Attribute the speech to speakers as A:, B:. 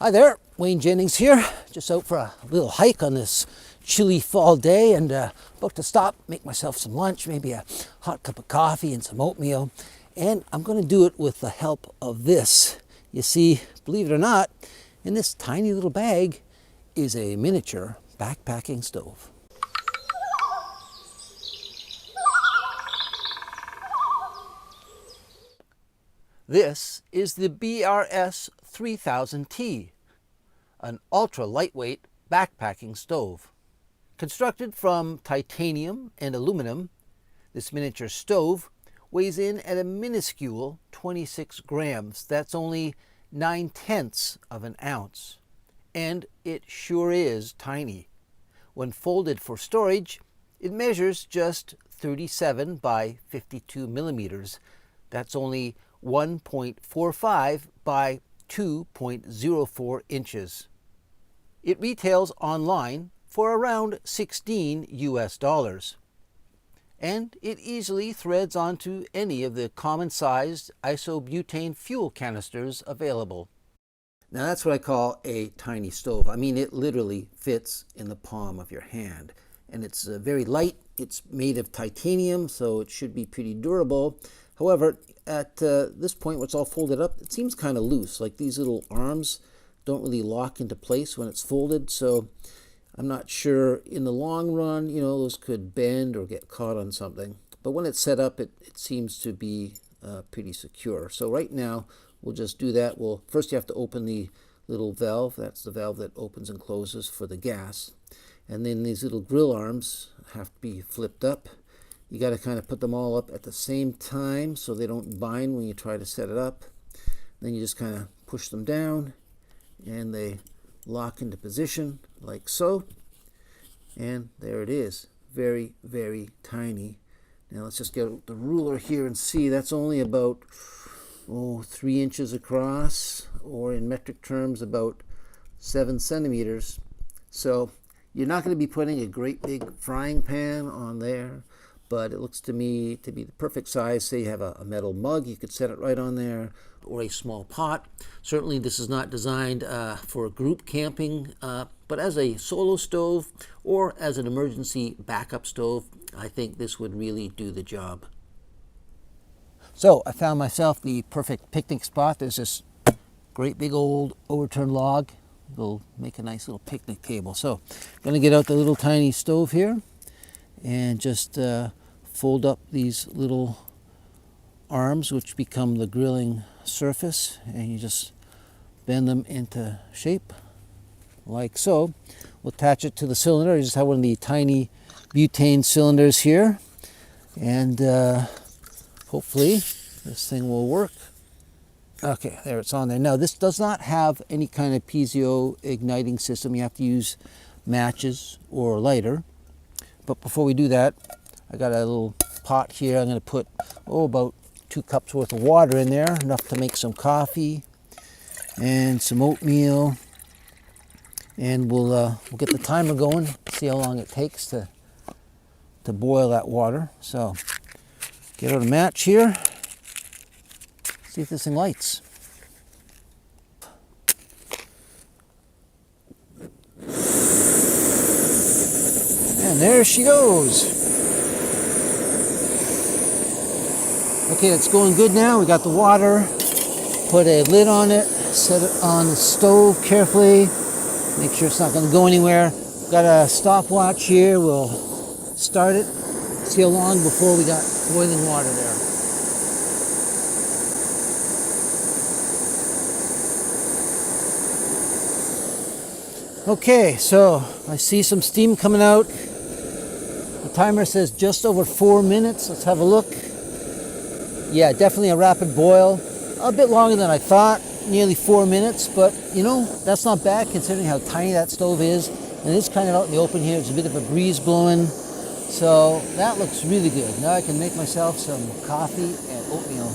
A: Hi there, Wayne Jennings here, just out for a little hike on this chilly fall day and about to stop, make myself some lunch, maybe a hot cup of coffee and some oatmeal. And I'm going to do it with the help of this. You see, believe it or not, in this tiny little bag is a miniature backpacking stove. This is the BRS 3000T, an ultra-lightweight backpacking stove. Constructed from titanium and aluminum, this miniature stove weighs in at a minuscule 26 grams. That's only 9/10 of an ounce. And it sure is tiny. When folded for storage, it measures just 37 by 52 millimeters. That's only 1.45 by 2.04 inches. It retails online for around $16 US. And it easily threads onto any of the common-sized isobutane fuel canisters available. Now that's what I call a tiny stove. I mean, it literally fits in the palm of your hand. And it's very light. It's made of titanium, so it should be pretty durable. However, at this point where it's all folded up, it seems kind of loose. Like these little arms don't really lock into place when it's folded. So I'm not sure in the long run, those could bend or get caught on something. But when it's set up, it seems to be pretty secure. So right now, we'll just do that. Well, first you have to open the little valve. That's the valve that opens and closes for the gas. And then these little grill arms have to be flipped up. You got to kind of put them all up at the same time so they don't bind when you try to set it up. Then you just kind of push them down and they lock into position like so. And there it is. Very, very tiny. Now let's just get the ruler here and see. That's only about 3 inches across, or in metric terms about 7 centimeters. So you're not going to be putting a great big frying pan on there, but it looks to me to be the perfect size. Say you have a metal mug, you could set it right on there, or a small pot. Certainly this is not designed for group camping, but as a solo stove or as an emergency backup stove, I think this would really do the job. So I found myself the perfect picnic spot. There's this great big old overturned log. It'll make a nice little picnic table. So I'm going to get out the little tiny stove here and just fold up these little arms, which become the grilling surface, and you just bend them into shape like so. We'll attach it to the cylinder. I just have one of the tiny butane cylinders here, and hopefully this thing will work. Okay, there, it's on there. Now this does not have any kind of piezo igniting system. You have to use matches or a lighter. But before we do that, I got a little pot here. I'm going to put about 2 cups worth of water in there, enough to make some coffee and some oatmeal. And we'll get the timer going, see how long it takes to boil that water. So get out a match here. See if this thing lights. And there she goes. Okay, it's going good now. We got the water. Put a lid on it. Set it on the stove carefully. Make sure it's not going to go anywhere. Got a stopwatch here. We'll start it. See how long before we got boiling water there. Okay, so I see some steam coming out. The timer says just over 4 minutes. Let's have a look. Yeah, definitely a rapid boil. A bit longer than I thought, nearly 4 minutes, but that's not bad considering how tiny that stove is. And it's kind of out in the open here. There's a bit of a breeze blowing. So that looks really good. Now I can make myself some coffee and oatmeal.